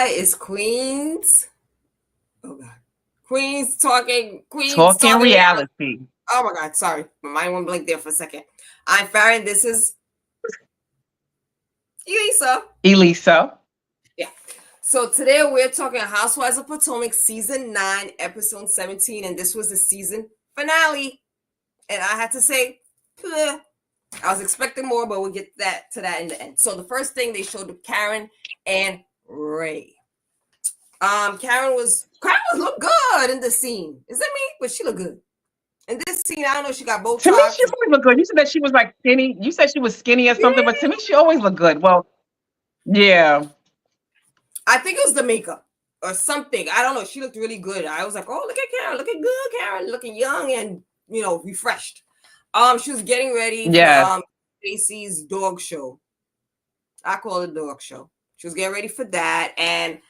Hi, it's Queens. Oh God, Queens talking. Queens Talking talking reality. reality. Oh my God, sorry, my mind went blank there for a second. I'm Farron. This is Elisa. Elisa. Yeah. So today we're talking Housewives of Potomac, season 9, episode 17, and this was the season finale. And I had to say, "Pleh." I was expecting more, but we'll get to that in the end. So the first thing they showed Karen and Ray. Karen was look good in the scene. Is it me? But she looked good. In this scene, I don't know, she got To me, Botox. she always looked good. You said that she was like skinny. You said she was skinny or something, but to Yeah. me, she always looked good. Well, yeah. I think it was the makeup or something. I don't know. She looked really good. I was like, oh, look at Karen, looking good, Karen, looking young and refreshed. She was getting ready for Yes. Stacey's dog show. I call it dog show. She was getting ready for that, and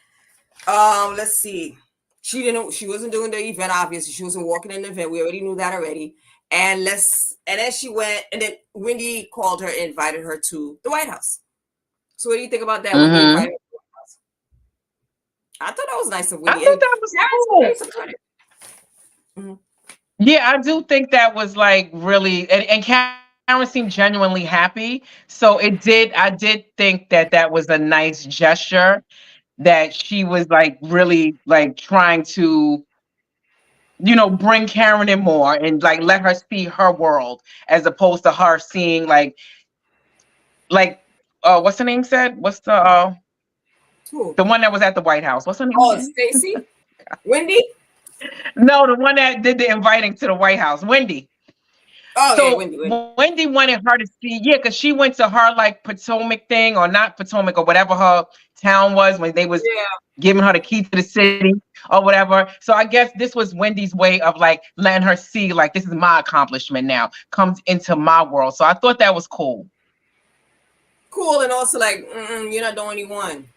let's see. She wasn't doing the event, obviously. She wasn't walking in the event. We already knew that already. And then she went, and then Wendy called her and invited her to the White House. So what do you think about that? Wendy Mm-hmm. invited her to the White House. I thought that was nice of I Wendy. thought And that was Karen's very cool. supportive. Mhm. Yeah, I do think that was like really, and Karen seemed genuinely happy. So I did think that that was a nice gesture that she was like really like trying to bring Karen in more and like let her see her world as opposed to her seeing like what's the name said? What's Who? the one that was at the White House? What's her name Oh, again? Stacey? Wendy? No, the one that did the inviting to the White House, Wendy. Oh, yeah, So Wendy. Wendy wanted her to see, yeah, because she went to her like Potomac thing or not Potomac or whatever her town was when they was Yeah. giving her the key to the city or whatever. So I guess this was Wendy's way of like letting her see like this is my accomplishment now, comes into my world. So I thought that was cool. Cool, and also like, you're not the only one.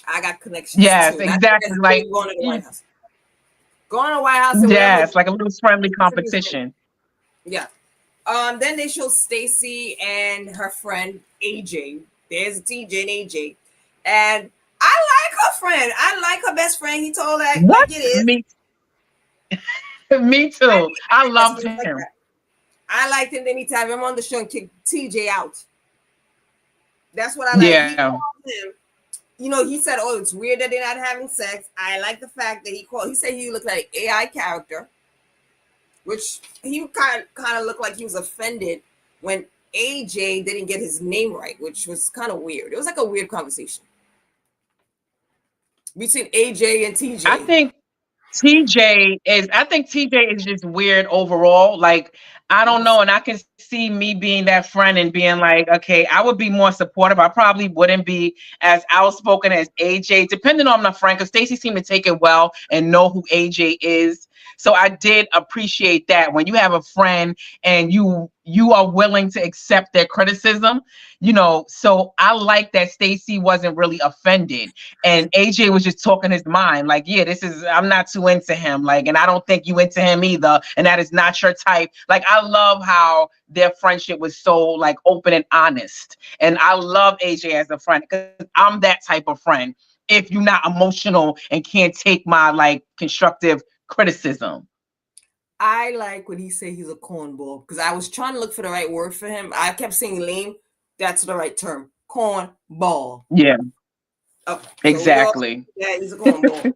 I got connections Yes, too. That's exactly. really Like going to the White House. Going to the White House and whatever. yes, like a little friendly competition. Yeah. Then they show Stacey and her friend AJ. There's TJ and AJ. And I like her friend. I like her best friend. He told her What? like it is. Me too. I That's loved just like him. that. I liked him. Then he to have him on the show and kick TJ out. That's what I like. He Yeah. called him. He said, "Oh, it's weird that they're not having sex." I like the fact that he said he looked like an AI character, which he kind of looked like he was offended when AJ didn't get his name right, which was kind of weird. It was like a weird conversation between AJ and I TJ. think I think TJ is just weird overall. Like, I don't Yes. know. And I can see me being that friend and being like, okay, I would be more supportive. I probably wouldn't be as outspoken as AJ, depending on my friend, because Stacey seemed to take it well and know who AJ is. So I did appreciate that when you have a friend and you are willing to accept their criticism, So I like that Stacey wasn't really offended and AJ was just talking his mind. Like, yeah, I'm not too into him. Like, and I don't think you into him either. And that is not your type. Like, I love how their friendship was so like open and honest. And I love AJ as a friend because I'm that type of friend. If you're not emotional and can't take my like constructive criticism. I like when he said he's a cornball because I was trying to look for the right word for him. I kept saying lame. That's the right term. Cornball. Yeah, Okay, so we all exactly. yeah, he's a cornball.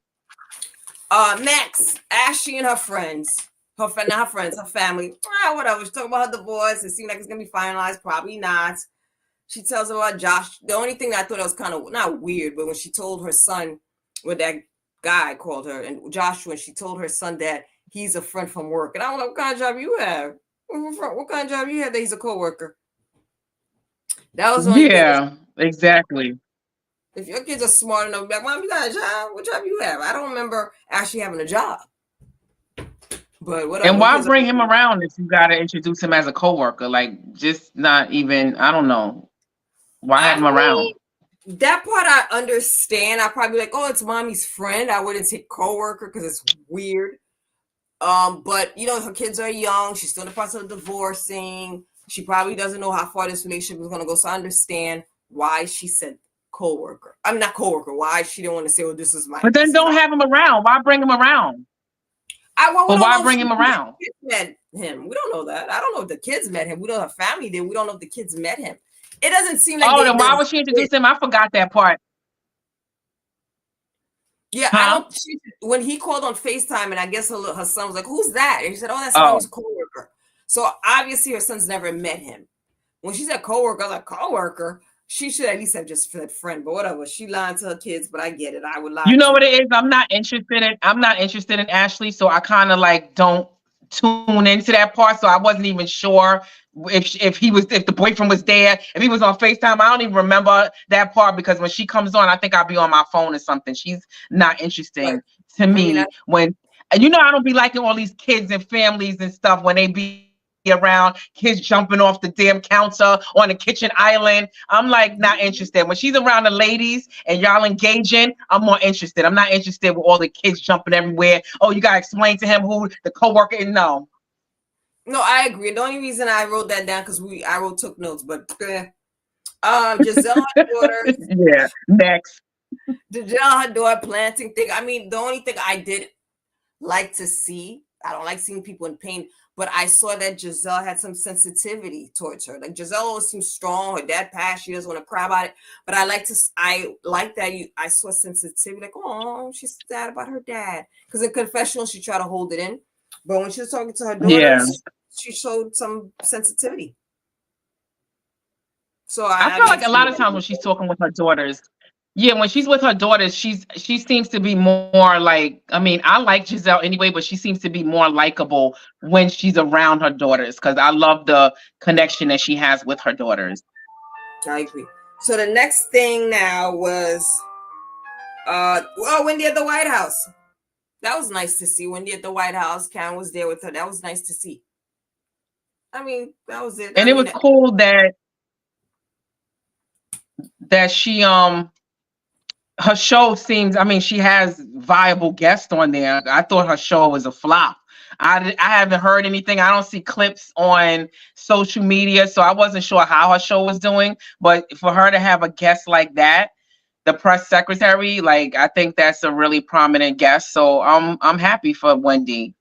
Next, Ashley and her friends. Not her friends, her family. Whatever. She's talking about her divorce. It seemed like it's gonna be finalized. Probably not. She tells about Josh. The only thing that I thought was kind of not weird, but when she told her son what that guy called her and Joshua, and she told her son that he's a friend from work. And I don't know what kind of job you have. What kind of job you have that he's a coworker? That was the only thing. Yeah, exactly. If your kids are smart enough, be like, Mom, you got a job? What job you have? I don't remember actually having a job. But whatever. And Them why kids are, bring him around if you got to introduce him as a coworker? Like, just not even, I don't know. Why have I him around? mean, that part I understand. I probably like, oh, it's mommy's friend. I wouldn't say coworker because it's weird. But her kids are young. She's still in the process of divorcing. She probably doesn't know how far this relationship is gonna go. So I understand why she said co-worker. I'm not co-worker. Why she didn't want to say, "Well, But then this is my." don't have him around. Why bring him around? We But don't why know if bring him around? kids met him. We don't know that. I don't know if the kids met him. We don't have family there. We don't know if the kids met him. It doesn't seem like Oh, they. then why would she introduce him? I forgot that part. Yeah, I Huh? don't. When he called on FaceTime, and I guess her son was like, "Who's that?" And she said, "Oh, that's Oh. mommy's coworker." So obviously, her son's never met him. When she said coworker, I was like, "Coworker." She should at least have just said friend, but whatever. She lied to her kids, but I get it. I would lie You know too. what it is? I'm not interested in Ashley, so I kind of like don't tune into that part. So I wasn't even sure if the boyfriend was there, if he was on FaceTime. I don't even remember that part because when she comes on, I think I'll be on my phone or something. She's not Right. interesting to I mean, me when I don't be liking all these kids and families and stuff when they be around kids jumping off the damn counter on the kitchen island. I'm like not interested. When she's around the ladies and y'all engaging, I'm more interested. I'm not interested with all the kids jumping everywhere. Oh, you gotta explain to him who the coworker is. No. no, I agree. The only reason I wrote that down because took notes, but Gizelle, her daughter, Yeah. Next. Gizelle, her daughter planting thing. I mean, the only thing I did like to see, I don't like seeing people in pain, but I saw that Gizelle had some sensitivity towards her. Like Gizelle always seems strong. Her dad passed. She doesn't want to cry about it. But I like that I saw sensitivity. Like, oh, she's sad about her dad. Because in confessional, she tried to hold it in. But when she was talking to her Yeah. daughters, she showed some sensitivity. So I I feel like like a lot of times when she's talking with her daughters, yeah, when she's with her daughters, she seems to be more like, I mean, I like Gizelle anyway, but she seems to be more likable when she's around her daughters because I love the connection that she has with her daughters. I agree. So the next thing now was Wendy at the White House. That was nice to see. Wendy at the White House. Karen was there with her. That was nice to see. I mean, that was it. I And it mean, was cool that she her show seems, I mean, she has viable guests on there. I thought her show was a flop. I haven't heard anything. I don't see clips on social media, so I wasn't sure how her show was doing. But for her to have a guest like that, the press secretary, like I think that's a really prominent guest. So I'm happy for Wendy.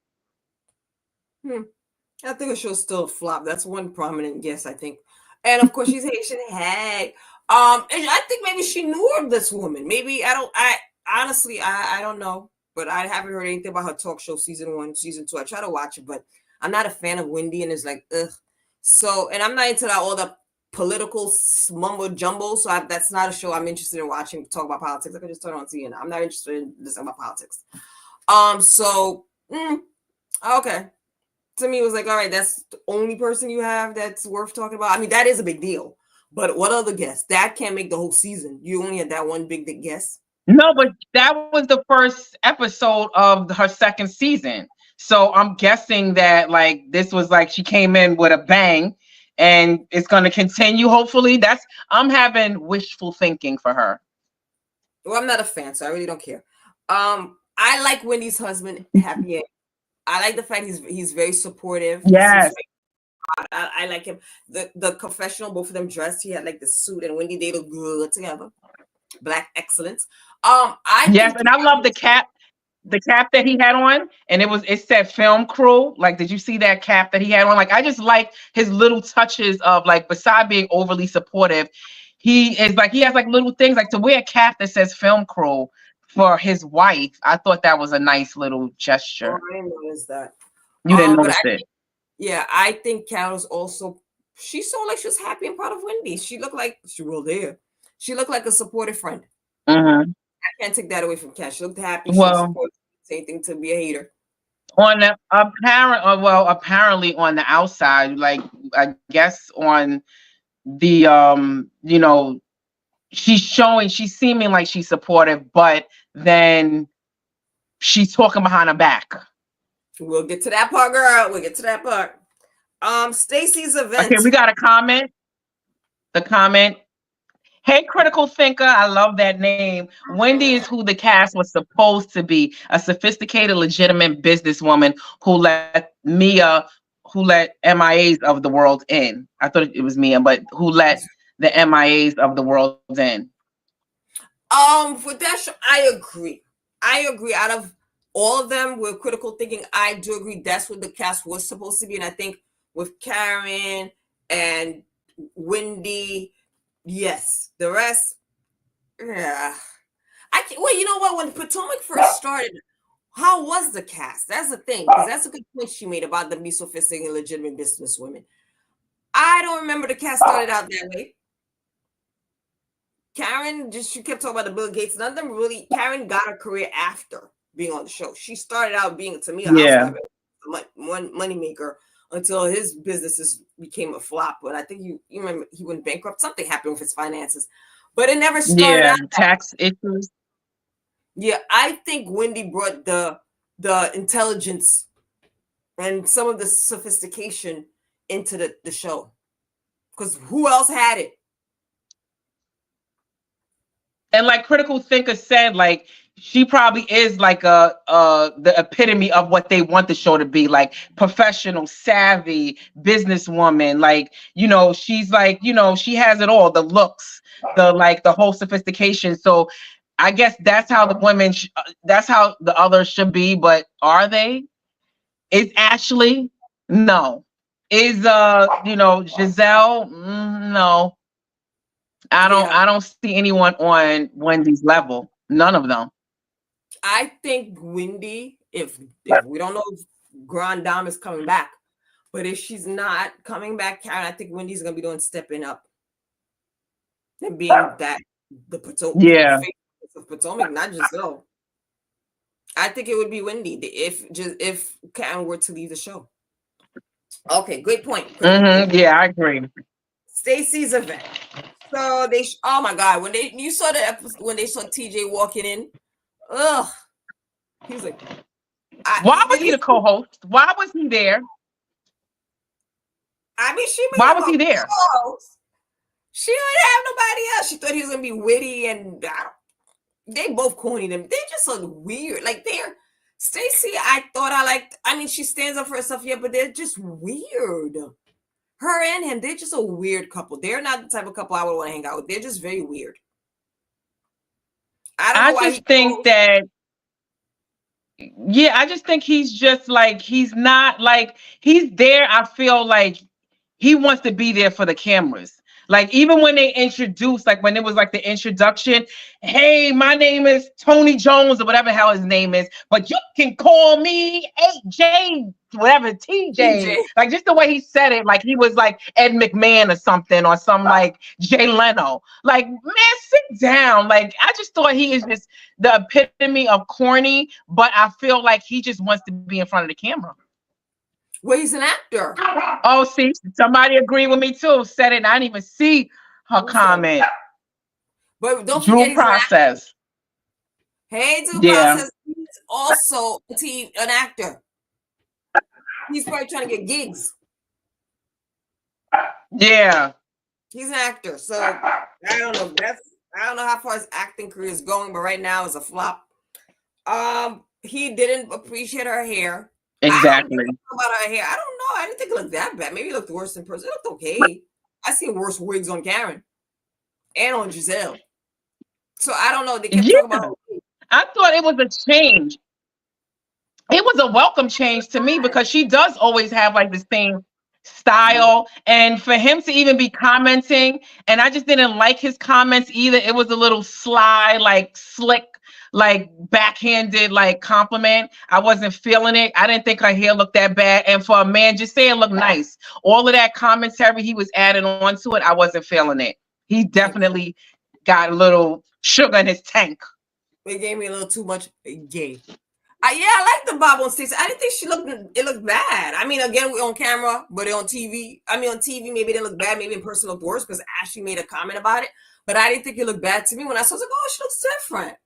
I think her show's still a flop. That's one prominent guess, I think. And of course, she's Haitian. Hey, and I think maybe she knew of this woman. Maybe I don't. I honestly, I don't know, but I haven't heard anything about her talk show season 1, season 2. I try to watch it, but I'm not a fan of Wendy, and it's like ugh. So, and I'm not into that all the political mumbo jumbo. So that's not a show I'm interested in watching. Talk about politics. I can just turn on TV, and I'm not interested in listening about politics. So okay. To me, it was like, all right, that's the only person you have that's worth talking about. I mean, that is a big deal. But what other guest? That can't make the whole season. You only had that one big guest. No, but that was the first episode of her second season. So I'm guessing that like this was like she came in with a bang and it's going to continue hopefully. I'm having wishful thinking for her. Well, I'm not a fan, so I really don't care. I like Wendy's husband, Happy. I like the fact he's very supportive. Yes. I like him. The confessional, both of them dressed. He had like the suit, and Wendy, they look good together. Black excellence. Yes, and I love the cap that he had on, and it said film crew. Like, did you see that cap that he had on? Like, I just like his little touches of like, beside being overly supportive, he has like little things like to wear a cap that says film crew for his wife. I thought that was a nice little gesture. I didn't notice that. You didn't But notice it. yeah, I think Carol's also. She saw like she was happy and proud of Wendy. She looked like she was there. She looked like a supportive friend. Mm-hmm. I can't take that away from Kat. She looked happy. She was Well, supportive. Same thing to be a hater. on the apparently on the outside, like I guess on the she's seeming like she's supportive, but then she's talking behind her back. We'll get to that part, girl. We'll get to that part. Stacey's event. Okay, we got a comment. The comment. Hey, critical thinker, I love that name. Wendy is who the cast was supposed to be, a sophisticated, legitimate businesswoman who let MIAs of the world in. I thought it was Mia, but who let the MIAs of the world in. For that show, I agree. I agree. Out of all of them with critical thinking, I do agree that's what the cast was supposed to be. And I think with Karen and Wendy, yes. The rest, yeah. I can't, well, you know what? When Potomac first started, how was the cast? That's the thing, because that's a good point she made about them being sophisticated and legitimate business women. I don't remember the cast started out that way. Karen just she kept talking about the Bill Gates. None of them really. Karen got a career after being on the show. She started out being to me a Yeah. housewife, one money maker until his businesses became a flop. But I think you remember he went bankrupt. Something happened with his finances, but it never started Yeah. out. Tax issues. Yeah, I think Wendy brought the intelligence and some of the sophistication into the show because who else had it? And like critical thinker said, like she probably is like a the epitome of what they want the show to be, like professional, savvy businesswoman. Like, she's like, she has it all, the looks, the like the whole sophistication. So I guess that's how the women that's how the others should be, but are they? Is Ashley? No. Is Gizelle? No. I don't Yeah, I don't see anyone on Wendy's level. None of them. I think Wendy, if we don't know if Grand Dame is coming back, but if she's not coming back, Karen, I think Wendy's gonna be doing stepping up and being that the Yeah. face of Potomac, not Giselle. I think it would be Wendy if Karen were to leave the show. Okay, great point. Critical thinking. Yeah, I agree. Stacey's event. So oh my god, when you saw the episode when they saw TJ walking in, ugh, he was like, Why was did he he? the co-host? Why was he there? I mean, she made Why him was a he there? co-host. She didn't have nobody else. She thought he was gonna be witty, and they both corny. Them, they just look weird. Like they're Stacey. I thought I liked. I mean, she stands up for herself, yeah, but they're just weird. Her and him, they're just a weird couple. They're not the type of couple I would want to hang out with. They're just very weird. I don't know I why just he think goes. that yeah, I just think he's just like he's not like he's there. I feel like he wants to be there for the cameras. Like even when they introduced, like when it was like the introduction, hey, my name is Tony Jones or whatever the hell his name is, but you can call me AJ, whatever TJ. TJ. Like just the way he said it, like he was like Ed McMahon or something, or some like Jay Leno. Like man, sit down. Like I just thought he is just the epitome of corny, but I feel like he just wants to be in front of the camera. Well, he's an actor. Oh, see, somebody agreed with me too. Said it. And I didn't even see her Who said? comment. But don't forget Drew he's an actor. Process. Hey, Drew Yeah. Process. He's also an actor. He's probably trying to get gigs. Yeah. He's an actor. So I don't know. I don't know how far his acting career is going, but right now it's a flop. He didn't appreciate her hair. Exactly. I don't know about her hair. I don't know. I didn't think it looked that bad. Maybe it looked worse in person. It looked okay. I seen worse wigs on Karen and on Gizelle. So I don't know. They kept Yeah. talking about. I thought it was a change. It was a welcome change to me because she does always have like the same style. And for him to even be commenting, and I just didn't like his comments either. It was a little sly, like slick, like backhanded, like compliment. I wasn't feeling it. I didn't think her hair looked that bad. And for a man, just say it looked nice. All of that commentary he was adding on to it, I wasn't feeling it. He definitely got a little sugar in his tank. They gave me a little too much gay. Yeah, I like the bob on Stacey. I didn't think it looked bad. I mean, again, we're on camera, but on TV. I mean, on TV, maybe it didn't look bad. Maybe in person it looked worse because Ashley made a comment about it. But I didn't think it looked bad to me. When I saw it, I was like, oh, she looks different.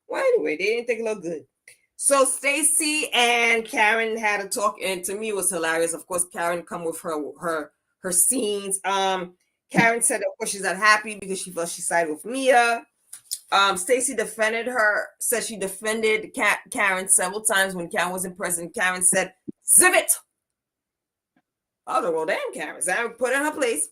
Well, anyway, they didn't think it looked good. So Stacey and Karen had a talk, and to me it was hilarious. Of course, Karen come with her scenes. Karen said, of course, she's not happy because she felt she sided with Mia. Stacey defended her, said she defended Karen several times when Karen wasn't present. Karen said, zip it. I was like, well, damn, Karen. So I put her in her place.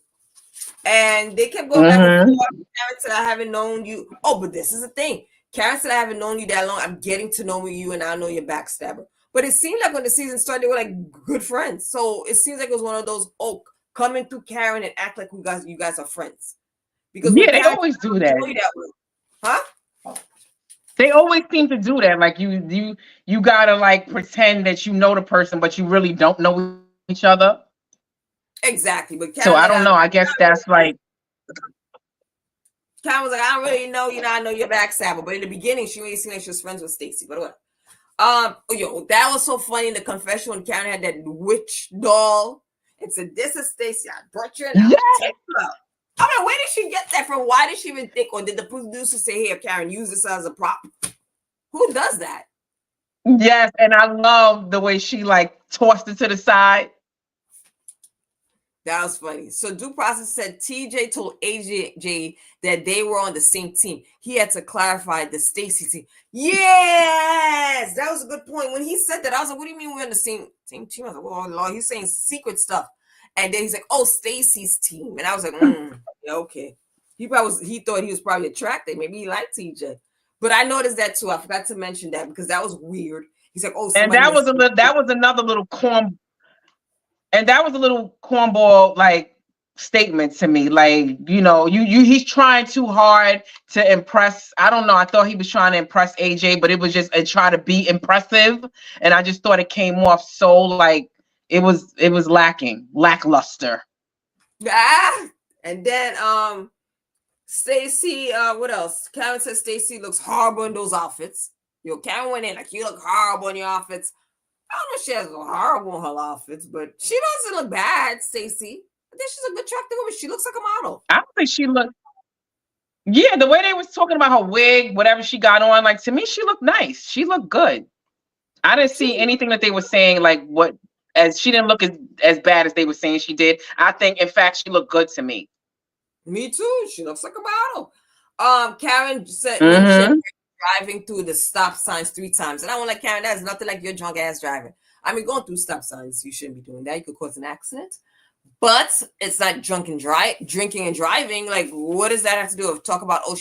And they kept going back and forth. Mm-hmm. Karen said, I haven't known you. Oh, but this is the thing. Karen said, I haven't known you that long. I'm getting to know you, and I know you're backstabber. But it seemed like when the season started, they were like good friends. So it seems like it was one of those, oh, come in through Karen and act like you guys are friends. Because when Yeah, they Karen always do said, I that. don't know you that way. Huh? They always seem to do that. Like you gotta like pretend that you know the person, but you really don't know each other. Exactly. But So I Karen's don't like, know. I guess that's like, Karen was like, I don't really know you. Know I know you're backstabber. But in the beginning, she really seemed like she was friends with Stacey. But what? Yo, that was so funny in the confession when Karen had that witch doll and said, "This is Stacey. I brought you in. I'll yeah. take you out." I mean, where did she get that from? Why did she even think, or did the producer say, "Here, Karen, use this as a prop"? Who does that? Yes, and I love the way she like tossed it to the side. That was funny. So due process said TJ told AJ that they were on the same team. He had to clarify the Stacey team. Yes, that was a good point. When he said that, I was like, "What do you mean we're on the same team?" I was like, "Oh Lord, he's saying secret stuff." And then he's like, "Oh, Stacey's team," and I was like, "Yeah, okay." He thought he was probably attracted. Maybe he liked TJ, but I noticed that too. I forgot to mention that because that was weird. He's like, "Oh, And somebody is." that was another little corn, and that was a little cornball like statement to me. Like, he's trying too hard to impress. I don't know. I thought he was trying to impress AJ, but it was just try to be impressive. And I just thought it came off so like it was lackluster. Ah, and then Stacey, what else? Karen says Stacey looks horrible in those outfits. Yo, Karen went in like, you look horrible in your outfits. I don't know if she has horrible in her outfits, but she doesn't look bad, Stacey. I think she's a good attractive woman. She looks like a model. I don't think she looked. Yeah, the way they was talking about her wig, whatever she got on, like to me, she looked nice. She looked good. I didn't see anything that they were saying like what as she didn't look as bad as they were saying she did. I think in fact she looked good to me. Me too. She looks like a model. Karen said when she had Mm-hmm. driving through the stop signs 3 times, and I want like Karen, that's nothing like your drunk ass driving. I mean, going through stop signs, you shouldn't be doing that. You could cause an accident. But it's not drinking and driving. Like, what does that have to do with talk about? Oh,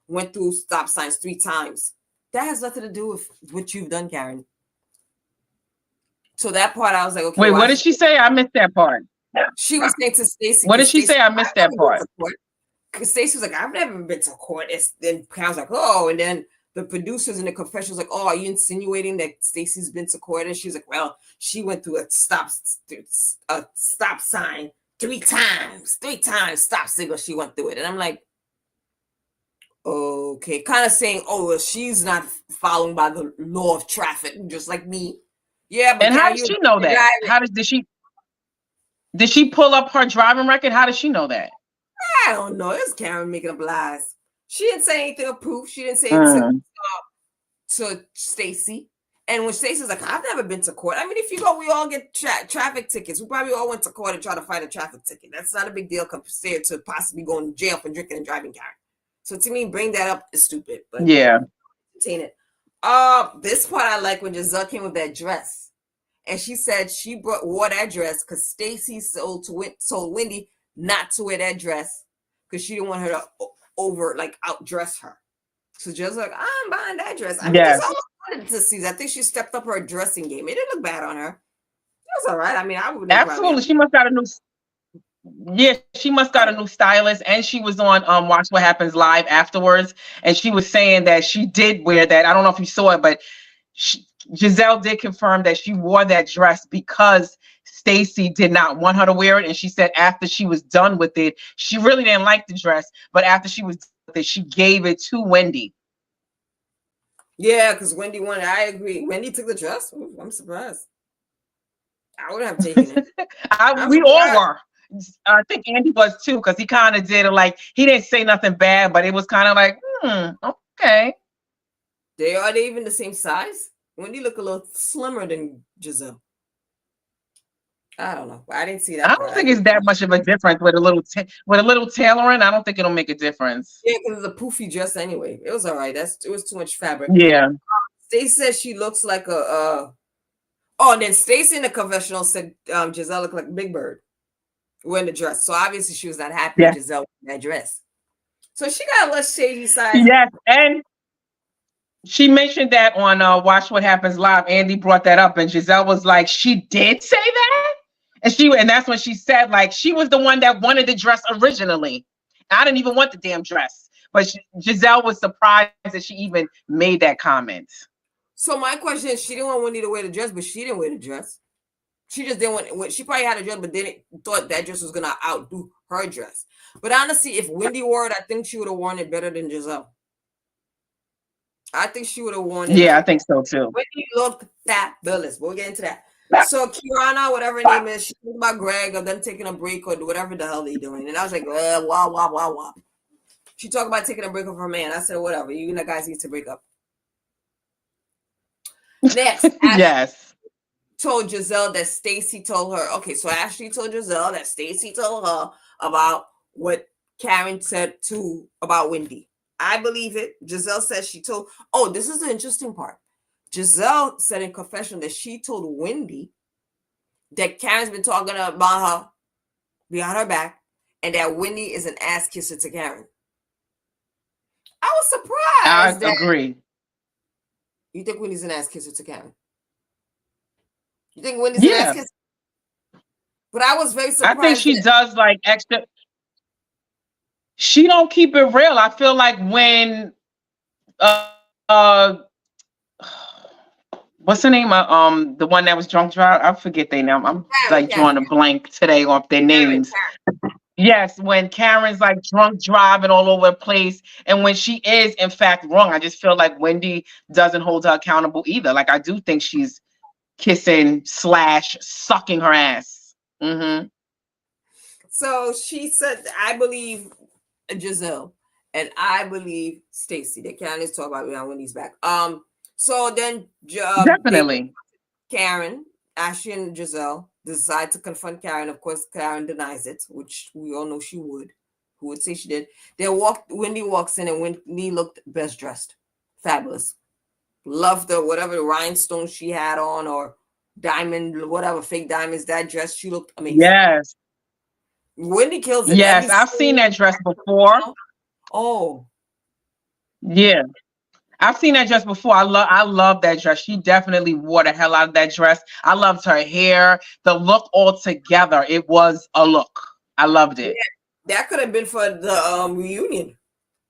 went through stop signs 3 times. That has nothing to do with what you've done, Karen. So that part, I was like, okay, Wait, why? what did she say? I missed that part. She was saying to Stacey, What because did she Stacey, say? I I've missed that never been part. to court. Because Stacey was like, I've never been to court. Then Karen's like, oh, and then the producers in the confession was like, oh, are you insinuating that Stacey's been to court? And she's like, well, she went through a stop sign 3 times stop signal. She went through it, and I'm like, okay, kind of saying, oh, well, she's not following by the law of traffic, just like me. Yeah, but And how Karen, did you she know that? Did she pull up her driving record? How did she know that? I don't know. It's Karen making up lies. She didn't say anything of proof. She didn't say it Mm. to Stacey. And when Stacey's like, I've never been to court. I mean, if you go, we all get traffic tickets. We probably all went to court and try to fight a traffic ticket. That's not a big deal compared to possibly going to jail for drinking and driving, Karen. So to me, bring that up is stupid. But Yeah. contain it. This part I like when Gizelle came with that dress. And she said she wore that dress because Stacey told Wendy not to wear that dress because she didn't want her to outdress her. So just like, I'm buying that dress. I mean, Yes. Gizelle wanted to see. I think she stepped up her dressing game. It didn't look bad on her. It was all right. I mean, I wouldn't Absolutely. She must got a new. Yeah, she must got a new stylist, and she was on Watch What Happens Live afterwards, and she was saying that she did wear that. I don't know if you saw it, but Gizelle did confirm that she wore that dress because Stacey did not want her to wear it, and she said after she was done with it, she really didn't like the dress, but after she was done with it, she gave it to Wendy. Yeah, because Wendy wanted. I agree. Wendy took the dress. Ooh, I'm surprised. I would have taken it. We all were. I think Andy was too, because he kind of did it like he didn't say nothing bad, but it was kind of like, okay. Are they even the same size? Wendy look a little slimmer than Gizelle. I don't know. I didn't see that. I don't think it's that much of a difference with a little tailoring. I don't think it'll make a difference. Yeah, because it's a poofy dress anyway. It was all right. It was too much fabric. Yeah. Stacey says she looks like a. Oh, and then Stacey in the confessional said Gizelle looked like Big Bird. wearing the dress. So obviously she was not happy with Yeah. Gizelle in that dress. So she got a little shady side. Yes. And she mentioned that on Watch What Happens Live. Andy brought that up, and Gizelle was like, "She did say that," and that's when she said like she was the one that wanted the dress originally. I didn't even want the damn dress, but Gizelle was surprised that she even made that comment. So my question is, she didn't want Wendy to wear the dress, but she didn't wear the dress. She just didn't want. She probably had a dress, but didn't thought that dress was gonna outdo her dress. But honestly, if Wendy wore it, I think she would have worn it better than Gizelle. I think she would have worn it Yeah, I like think so too. Wendy looked fabulous. We'll get into that. So Kiana, whatever her name is, she talked about Greg or them taking a break or whatever the hell they doing. And I was like, wah, wah, wah, wah. She talked about taking a break of her man. I said, whatever. You and the guys need to break up. Next, Ashley Yes. told Gizelle that Stacey told her. Okay, so Ashley told Gizelle that Stacey told her about what Karen said about Wendy. I believe it. Gizelle says she told. Oh, this is the interesting part. Gizelle said in confession that she told Wendy that Karen's been talking about her behind her back, and that Wendy is an ass kisser to Karen. I was I surprised that agree. you think Wendy's an ass kisser to Karen. You think Wendy's an ass Yeah. kisser? But I was very I think surprised she that does like extra. She don't keep it real. I feel like when what's the name of the one that was drunk drive? I forget their name. I'm like Karen, drawing a blank today off their Karen, names. Yes, when Karen's like drunk driving all over the place, and when she is in fact wrong, I just feel like Wendy doesn't hold her accountable either. Like I do think she's kissing slash sucking her ass. Mm-hmm. So she said, I believe Gizelle and I believe Stacey. They can't just talk about me on Wendy's back. So then they Definitely. Karen, Ashley, and Gizelle decide to confront Karen. Of course, Karen denies it, which we all know she would. Who would say she did? Wendy walks in, and Wendy looked best dressed, fabulous. Loved the whatever rhinestone she had on or diamond, whatever fake diamonds that dress. She looked amazing. Yes. Wendy kills it every Yes, I've seen scene. that dress before. Oh, Yeah. I've seen that dress before. I love that dress. She definitely wore the hell out of that dress. I loved her hair, the look all together. It was a look. I loved yeah, it. that could have been for the reunion.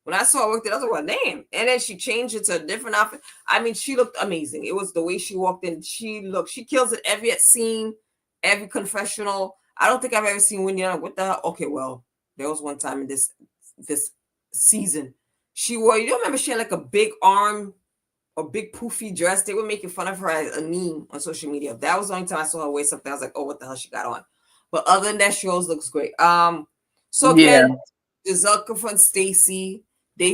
When I saw her work, I was like, damn. And then she changed it to a different outfit. I mean, she looked amazing. It was the way she walked in. She kills it every scene, every confessional. I don't think I've ever seen Wendy on what the hell? Okay, well, there was one time in this season. She wore, you don't remember she had like a big arm or big poofy dress. They were making fun of her as a meme on social media. That was the only time I saw her wear something. I was like, oh, what the hell she got on? But other than that, she always looks great. So Yeah. again, Gizelle confronts Stacey.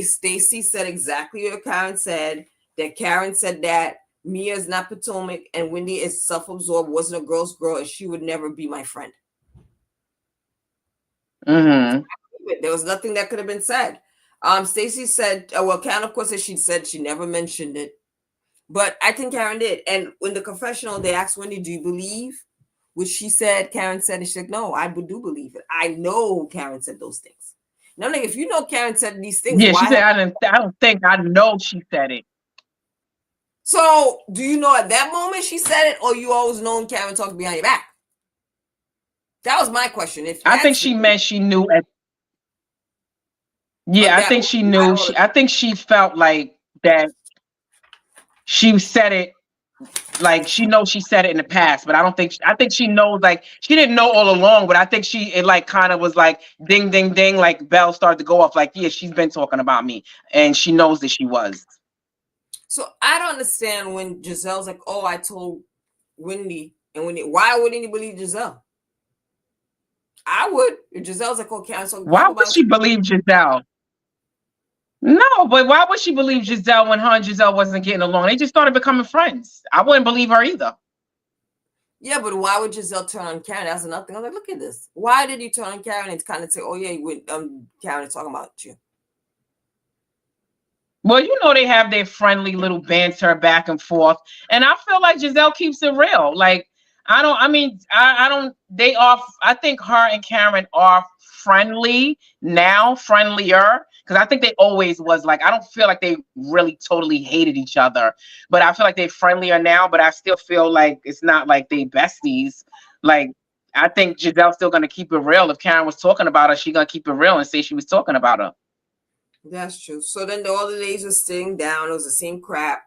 Stacey said exactly what Karen said. That Karen said that Mia is not Potomac and Wendy is self-absorbed, wasn't a girl's girl, and she would never be my friend. Mm-hmm. There was nothing that could have been said. Stacey said, well, Karen, of course, said she never mentioned it, but I think Karen did. And in the confessional, they asked Wendy, "Do you believe?" Which she said, Karen said, and she said, "No, I do believe it. I know Karen said those things." Now, like, if you know Karen said these things, Yeah, she why said have I don't think I know she said it. So, do you know at that moment she said it, or you always known Karen talked behind your back? That was my question. If I think that's she meant she knew at on yeah, I that think moment, she not knew all the I time. think she felt like that she said it like she said it in the past, but I think she knows like she didn't know all along, but I think it like kind of was like ding ding ding, like bells started to go off, like yeah, she's been talking about me, and she knows that she was. So I don't understand when Giselle's like, "Oh, I told Wendy," and Wendy, why wouldn't you believe Gizelle? I would. If Giselle's like, "Oh, Karen, so Why talk would about she believe Gizelle? No, but why would she believe Gizelle when her and Gizelle wasn't getting along? They just started becoming friends. I wouldn't believe her either. yeah, but why would Gizelle turn on Karen? That's another thing. I'm like, look at this. Why did you turn on Karen and kind of say, "Oh yeah, Karen is talking about you"? Well, you know they have their friendly little banter back and forth, and I feel like Gizelle keeps it real. Like I mean, I don't, they are, I think her and Karen are friendly now, friendlier. Because I think they always was like, I don't feel like they really totally hated each other, but I feel like they're friendlier now, but I still feel like it's not like they besties. Like, I think Giselle's still going to keep it real. If Karen was talking about her, she going to keep it real and say she was talking about her. That's true. So then all the ladies were sitting down. It was the same crap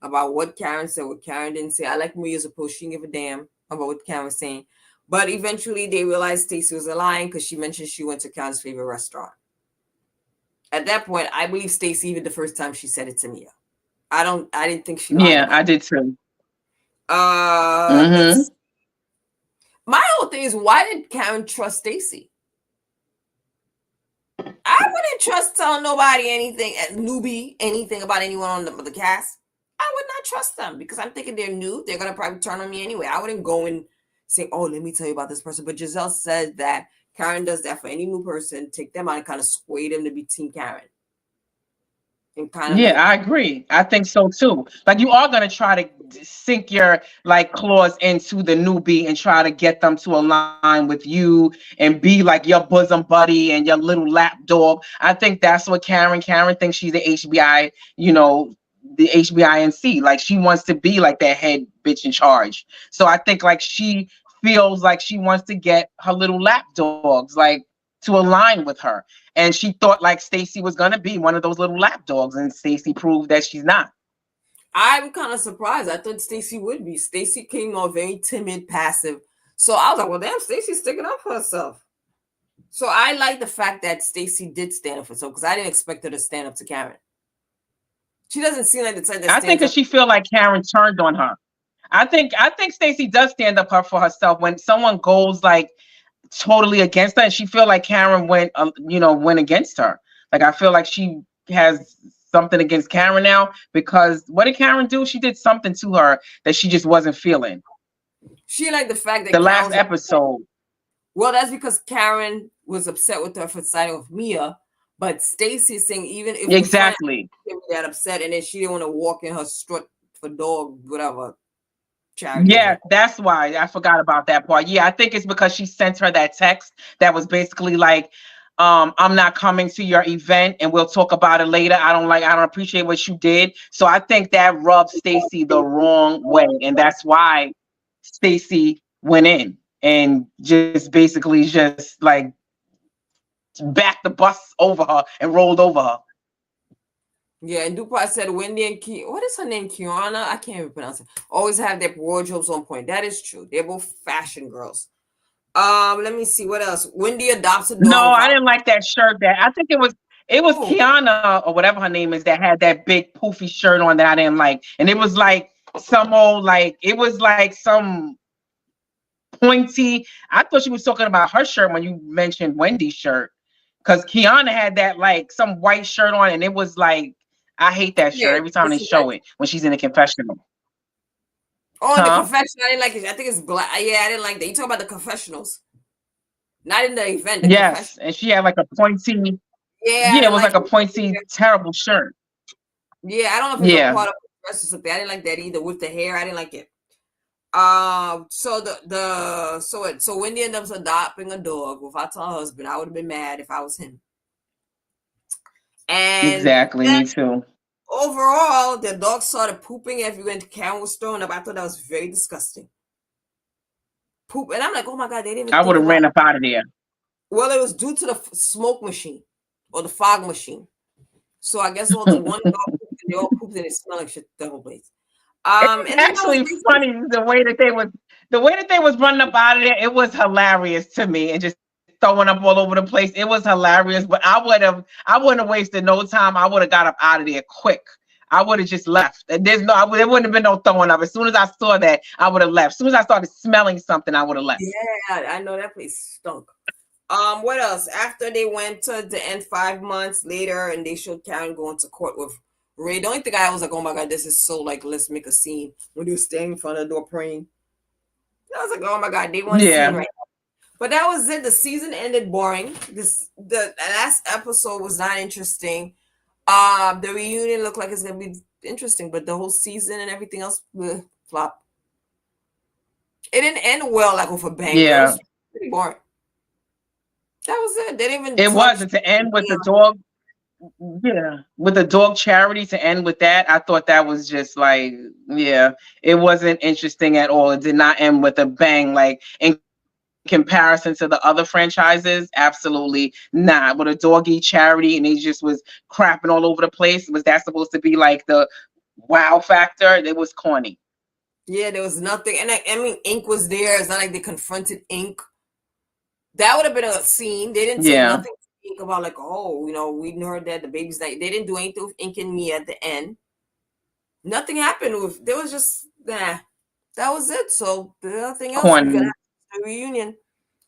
about what Karen said, what Karen didn't say. I like Maria's approach. She didn't give a damn about what Karen was saying. But eventually they realized Stacey was lying because she mentioned she went to Karen's favorite restaurant. At that point, I believe Stacey even the first time she said it to Mia. I didn't think she lied Yeah, about I it. did too. Let's Hmm. my whole thing is why did Karen trust Stacey? I wouldn't trust telling nobody anything, newbie, anything about anyone on the cast. I would not trust them because I'm thinking they're new. They're gonna probably turn on me anyway. I wouldn't go and say, "Oh, let me tell you about this person." But Gizelle said that Karen does that for any new person, take them out and kind of sway them to be Team Karen, and kind of Yeah, like, I agree. I think so too. Like you are gonna try to sink your like claws into the newbie and try to get them to align with you and be like your bosom buddy and your little lap dog. I think that's what Karen thinks she's the HBI, the HBINC. Like she wants to be like that head bitch in charge. So I think like she feels like she wants to get her little lap dogs like to align with her. And she thought like Stacey was gonna be one of those little lap dogs, and Stacey proved that she's not. I'm kind of surprised. I thought Stacey would be. Stacey came off very timid, passive. So I was like, well, damn, Stacey's sticking up for herself. So I like the fact that Stacey did stand up for herself because I didn't expect her to stand up to Karen. She doesn't seem like the type that I think stands because up. she feel like Karen turned on her. I think Stacey does stand up her for herself when someone goes like totally against her, and she feel like Karen went against her. Like I feel like she has something against Karen now because what did Karen do? She did something to her that she just wasn't feeling. She like the fact The that Karen last was upset. episode. Well, that's because Karen was upset with her for siding with Mia. But Stacey is saying even if we're friends, Exactly. she would be that upset, and then she didn't want to walk in her strut for dog, whatever charity Yeah, event. that's why I forgot about that part. Yeah, I think it's because she sent her that text that was basically like, I'm not coming to your event and we'll talk about it later. I don't appreciate what you did. So I think that rubbed Stacey the wrong way. And that's why Stacey went in and just basically just like backed the bus over her and rolled over her. Yeah, and Dupont said Wendy and what is her name? Kiana? I can't even pronounce it. Always have their wardrobes on point. That is true. They're both fashion girls. Let me see what else. Wendy adopts a No, dog I without. didn't like that shirt. That I think it was Oh, Kiana or whatever her name is that had that big poofy shirt on that I didn't like, and it was like some old like it was like some pointy. I thought she was talking about her shirt when you mentioned Wendy's shirt, because Kiana had that like some white shirt on, and it was like I hate that yeah. shirt every time they This is like show it when she's in the confessional. in the Huh? confessional. I didn't like it. I think it's black. Yeah, I didn't like that. You talk about the confessionals, not in the event. The confession. Yes, and she had like a pointy. Yeah, I Yeah, it didn't was like like a it. pointy, terrible shirt. Yeah, I don't know if it's a Yeah, part of the dress or something. I didn't like that either with the hair. I didn't like it. So so Wendy ended up adopting a dog without her husband. I would have been mad if I was him. And exactly. then Me too. overall, the dog started pooping everywhere. And Karen was throwing up. I thought that was very disgusting. Poop, and I'm like, oh my god, they didn't even I think would have about. ran up out of there. Well, it was due to the smoke machine or the fog machine. So I guess all the one dog pooped and they all pooped and it smelled like shit the whole place. And then that was Actually basically funny the way that they was running up out of there. It was hilarious to me and just throwing up all over the place. It was hilarious, but I wouldn't have wasted no time. I would have got up out of there quick. I would have just left. And there wouldn't have been no throwing up. As soon as I saw that, I would have left. As soon as I started smelling something, I would have left. yeah, I know that place stunk. What else? After they went to the end 5 months later, and they showed Karen going to court with Ray. The only thing I was like, oh my god, this is so like, let's make a scene when they were standing in front of the door praying. I was like, oh my god, they want a scene Yeah, right now. But that was it. The season ended boring. The last episode was not interesting. The reunion looked like it's gonna be interesting, but the whole season and everything else, flop. It didn't end well, like with a bang. Though. It Yeah, was pretty boring. That was it. They didn't even it was. touch. And to end with the dog, yeah, with the dog charity, to end with that, I thought that was just like, yeah, it wasn't interesting at all. It did not end with a bang. Like in comparison to the other franchises, absolutely not. With a doggy charity, and they just was crapping all over the place. Was that supposed to be like the wow factor? It was corny. Yeah, there was nothing, and I mean, Ink was there. It's not like they confronted Ink. That would have been a scene. They didn't say Yeah, nothing to Ink about like, oh, we heard that the baby's not. They didn't do anything with Ink and Mia at the end. Nothing happened with. There was just nah. That was it. So nothing else. We're gonna corny. have a reunion.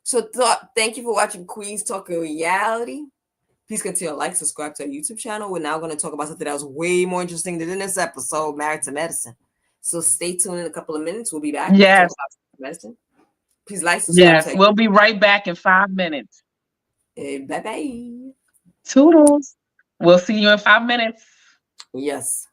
So thank you for watching Queens Talking Reality. Please continue to like, subscribe to our YouTube channel. We're now going to talk about something that was way more interesting than in this episode, Married to Medicine. So stay tuned in a couple of minutes. We'll be back to talk Yes, about medicine. Please like, subscribe yes. to We'll be right back in 5 minutes. bye bye. Toodles. We'll see you in 5 minutes. Yes.